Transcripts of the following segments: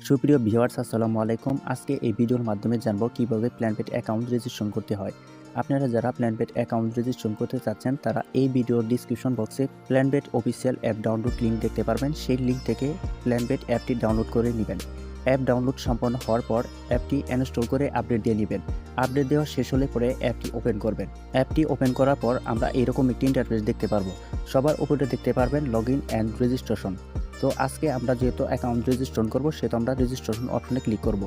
সুপ্রিয় ভিউয়ার্স, আসসালামু আলাইকুম। আজকে এই ভিডিওর মাধ্যমে জানবো কিভাবে প্ল্যানপেড অ্যাকাউন্ট রেজিস্ট্রেশন করতে হয়। আপনারা যারা প্ল্যানপেড অ্যাকাউন্ট রেজিস্ট্রেশন করতে চাচ্ছেন তারা এই ভিডিওর ডিসক্রিপশন বক্সে প্ল্যানপেড অফিসিয়াল অ্যাপ ডাউনলোড লিঙ্ক দেখতে পারবেন। সেই লিঙ্ক থেকে প্ল্যানপেড অ্যাপটি ডাউনলোড করে নেবেন। অ্যাপ ডাউনলোড সম্পন্ন হওয়ার পর অ্যাপটি ইনস্টল করে আপডেট দিয়ে নেবেন। আপডেট দেওয়া শেষ হলে পরে অ্যাপটি ওপেন করবেন। অ্যাপটি ওপেন করার পর আমরা এরকম একটি ইন্টারফেস দেখতে পারবো। সবার উপরে দেখতে পারবেন লগইন অ্যান্ড রেজিস্ট্রেশন। তো আজকে আমরা যেহেতু অ্যাকাউন্ট রেজিস্ট্রেশন করব সেহেতু আমরা রেজিস্ট্রেশন অপশনে ক্লিক করব।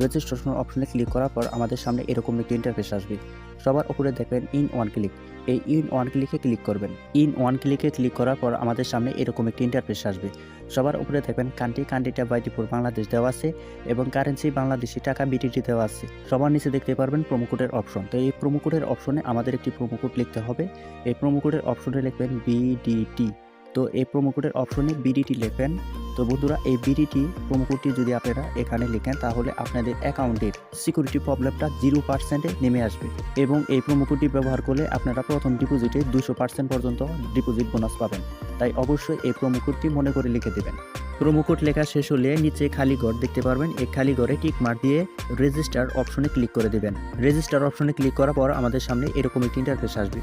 রেজিস্ট্রেশন অপশনে ক্লিক করার পর আমাদের সামনে এরকম একটি ইন্টারফেস আসবে। সবার উপরে দেখবেন ইন ওয়ান ক্লিক, এই ইন ওয়ান ক্লিকে ক্লিক করবেন। ইন ওয়ান ক্লিকে ক্লিক করার পর আমাদের সামনে এরকম একটি ইন্টারফেস আসবে। সবার উপরে দেখবেন কান্ট্রিটা বাই ডিফল্ট বাংলাদেশ দেওয়া আছে এবং কারেন্সি বাংলাদেশি টাকা বিটিটি দেওয়া আছে। সবার নিচে দেখতে পারবেন প্রোমো কোডের অপশন। তো এই প্রোমো কোডের অপশনে আমাদের একটি প্রোমো কোড লিখতে হবে। এই প্রোমো কোডের অপশনে লিখবেন বিডিটি। তো এই প্রোমো কোডের অপশনে বিডিটি লিখবেন। তো বন্ধুরা, এই বিডিটি প্রোমো কোডটি যদি আপনারা এখানে লিখেন তাহলে আপনাদের অ্যাকাউন্টের সিকিউরিটি প্রবলেমটা 0%-এ নেমে আসবে এবং এই প্রোমো কোডটি ব্যবহার করলে আপনারা প্রথম ডিপোজিটে 200% পর্যন্ত ডিপোজিট বোনাস পাবেন। তাই অবশ্যই এই প্রোমো কোডটি মনে করে লিখে দেবেন। প্রোমো কোড লেখা শেষ হলে নিচে খালি ঘর দেখতে পারবেন। এই খালি ঘরে টিক মার্ক দিয়ে রেজিস্টার অপশনে ক্লিক করে দেবেন। রেজিস্টার অপশনে ক্লিক করার পর আমাদের সামনে এরকম একটি ইন্টারফেস আসবে।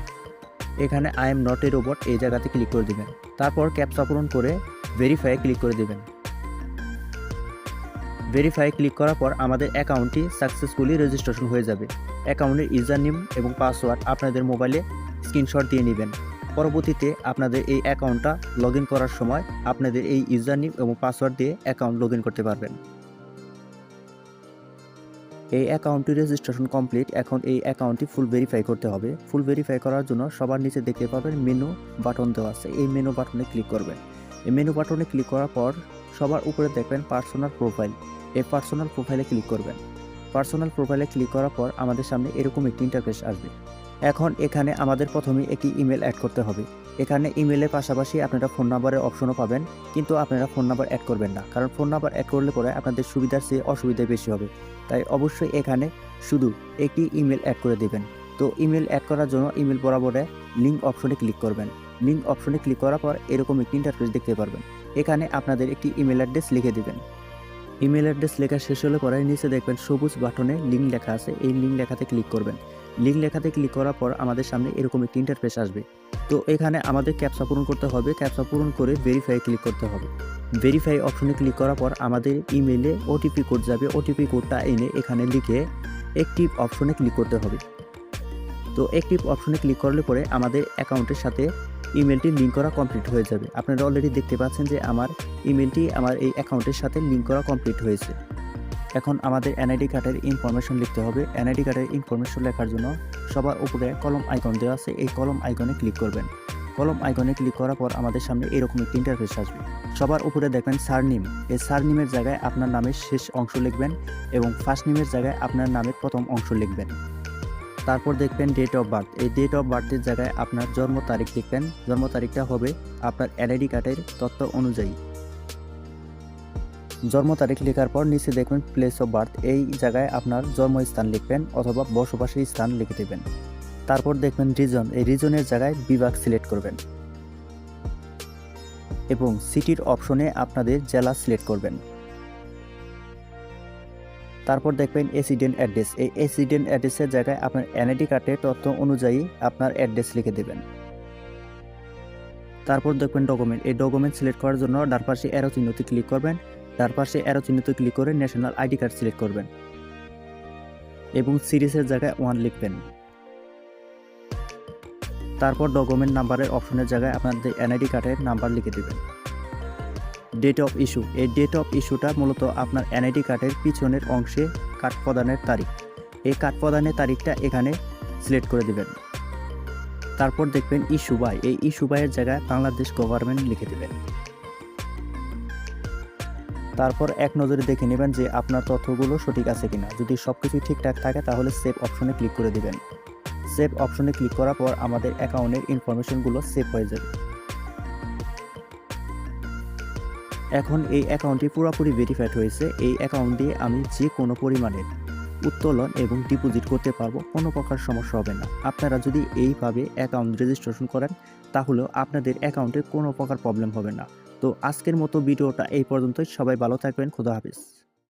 এখানে I am not a robot এই জায়গাতে ক্লিক করে দিবেন। তারপর ক্যাপচা পূরণ করে ভেরিফাই ক্লিক করে দিবেন। ভেরিফাই ক্লিক করার পর আমাদের অ্যাকাউন্টটি সাকসেসফুলি রেজিস্ট্রেশন হয়ে যাবে। অ্যাকাউন্টের ইউজার নেম এবং পাসওয়ার্ড আপনাদের মোবাইলে স্ক্রিনশট দিয়ে নেবেন। পরবর্তীতে আপনাদের এই অ্যাকাউন্টটা লগ ইন করার সময় আপনাদের এই ইউজার নেম এবং পাসওয়ার্ড দিয়ে অ্যাকাউন্ট লগ ইন করতে পারবেন। এই অ্যাকাউন্টটি রেজিস্ট্রেশন কমপ্লিট। এখন এই অ্যাকাউন্টটি ফুল ভেরিফাই করতে হবে। ফুল ভেরিফাই করার জন্য সবার নিচে দেখতে পাবেন মেনু বাটন দেওয়া আছে। এই মেনু বাটনে ক্লিক করবেন। এই মেনু বাটনে ক্লিক করার পর সবার উপরে দেখবেন পার্সোনাল প্রোফাইল। এই পার্সোনাল প্রোফাইলে ক্লিক করবেন। পার্সোনাল প্রোফাইলে ক্লিক করার পর আমাদের সামনে এরকম একটি ইন্টারফেস আসবে। এখন এখানে আমাদের প্রথমে একটি ইমেল অ্যাড করতে হবে। এখানে ইমেলের পাশাপাশি আপনারা ফোন নাম্বারের অপশনও পাবেন, কিন্তু আপনারা ফোন নাম্বার অ্যাড করবেন না, কারণ ফোন নাম্বার অ্যাড করলে পরে আপনাদের সুবিধার চেয়ে অসুবিধা বেশি হবে। তাই অবশ্যই এখানে শুধু একটি ইমেল অ্যাড করে দেবেন। তো ইমেল অ্যাড করার জন্য ইমেল বরাবরে লিঙ্ক অপশনে ক্লিক করবেন। লিঙ্ক অপশনে ক্লিক করার পর এরকম একটি ইন্টারফেস দেখতে পারবেন। এখানে আপনাদের একটি ইমেল অ্যাড্রেস লিখে দেবেন। ইমেল অ্যাড্রেস লেখা শেষ হলে পরে নিচে দেখবেন সবুজ বাটনে লিঙ্ক লেখা আছে। এই লিঙ্ক লেখাতে ক্লিক করবেন। লিঙ্ক লেখাতে ক্লিক করার পর আমাদের সামনে এরকম একটি ইন্টারফেস আসবে। তো এখানে আমাদের ক্যাপচা পূরণ করতে হবে। ক্যাপচা পূরণ করে ভেরিফাই ক্লিক করতে হবে। ভেরিফাই অপশনে ক্লিক করার পর আমাদের ইমেলে ওটিপি কোড যাবে। ওটিপি কোডটা এনে এখানে লিখে অ্যাক্টিভ অপশনে ক্লিক করতে হবে। তো অ্যাক্টিভ অপশনে ক্লিক করলে পরে আমাদের অ্যাকাউন্টের সাথে ইমেলটি লিঙ্ক করা কমপ্লিট হয়ে যাবে। আপনারা অলরেডি দেখতে পাচ্ছেন যে আমার ইমেলটি আমার এই অ্যাকাউন্টের সাথে লিঙ্ক করা কমপ্লিট হয়েছে। এখন আমাদের এনআইডি কার্ডের ইনফরমেশন লিখতে হবে। এনআইডি কার্ডের ইনফরমেশন লেখার জন্য সবার উপরে কলম আইকন দেওয়া আছে। এই কলম আইকনে ক্লিক করবেন। কলম আইকনে ক্লিক করার পর আমাদের সামনে এরকম একটি ইন্টারফেস আসবে। সবার উপরে দেখবেন সারনেম। এই সারনেমের জায়গায় আপনার নামের শেষ অংশ লিখবেন এবং ফার্স্ট নেমের জায়গায় আপনার নামের প্রথম অংশ লিখবেন। তারপর দেখবেন ডেট অফ বার্থ। এই ডেট অফ বার্থের জায়গায় আপনার জন্ম তারিখ লিখবেন। জন্ম তারিখটা হবে আপনার এনআইডি কার্ডের তথ্য অনুযায়ী। জন্ম তারিখ লেখার পর নিচে দেখবেন প্লেস অফ বার্থ। এই জায়গায় আপনার জন্মস্থান লিখবেন অথবা বসবাসের স্থান লিখে দেবেন। তারপর দেখবেন রিজন। এই রিজনের জায়গায় বিভাগ সিলেক্ট করবেন এবং সিটির অপশনে আপনাদের জেলা সিলেক্ট করবেন। তারপর দেখবেন এসিডেন্ট অ্যাড্রেস। এই এসিডেন্ট অ্যাড্রেসের জায়গায় আপনার এনআইডি কার্ডের তথ্য অনুযায়ী আপনার অ্যাড্রেস লিখে দেবেন। তারপর দেখবেন ডকুমেন্ট। এই ডকুমেন্ট সিলেক্ট করার জন্য ডান পাশে অ্যারো চিহ্নতে ক্লিক করবেন। ডান পাশে অ্যারো চিহ্নতে ক্লিক করে ন্যাশনাল আইডি কার্ড সিলেক্ট করবেন এবং সিরিজের জায়গায় 1 লিখবেন। তারপর ডকুমেন্ট নাম্বারের অপশনের জায়গায় আপনাদের এনআইডি কার্ডের নাম্বার লিখে দেবেন। Date of issue. এই ডেট অফ ইস্যুটা মূলত আপনার এনআইডি কার্ডের পিছনের অংশে কার্ড প্রদানের তারিখ। এই কার্ড প্রদানের তারিখটা এখানে সিলেক্ট করে দেবেন। তারপর দেখবেন ইস্যু বাই। এই ইস্যু বাইয়ের জায়গায় বাংলাদেশ গভর্নমেন্ট লিখে দেবেন। তারপর এক নজরে দেখে নেবেন যে আপনার তথ্যগুলো সঠিক আছে কিনা। যদি সবকিছু ঠিকঠাক থাকে তাহলে সেভ অপশনে ক্লিক করে দিবেন। সেভ অপশনে ক্লিক করার পর আমাদের অ্যাকাউন্টের ইনফরমেশনগুলো সেভ হয়ে যাবে। এখন এই অ্যাকাউন্টটি পুরোপুরি ভেরিফাইড হয়েছে। এই অ্যাকাউন্ট দিয়ে আমি যে কোনো পরিমাণের উত্তোলন এবং ডিপোজিট করতে পারবো, কোনো প্রকার সমস্যা হবে না। আপনারা যদি এইভাবে অ্যাকাউন্ট রেজিস্ট্রেশন করেন তাহলেও আপনাদের অ্যাকাউন্টে কোনো প্রকার প্রবলেম হবে না। তো আজকের মতো ভিডিওটা এই পর্যন্তই। সবাই ভালো থাকবেন। খোদা হাফেজ।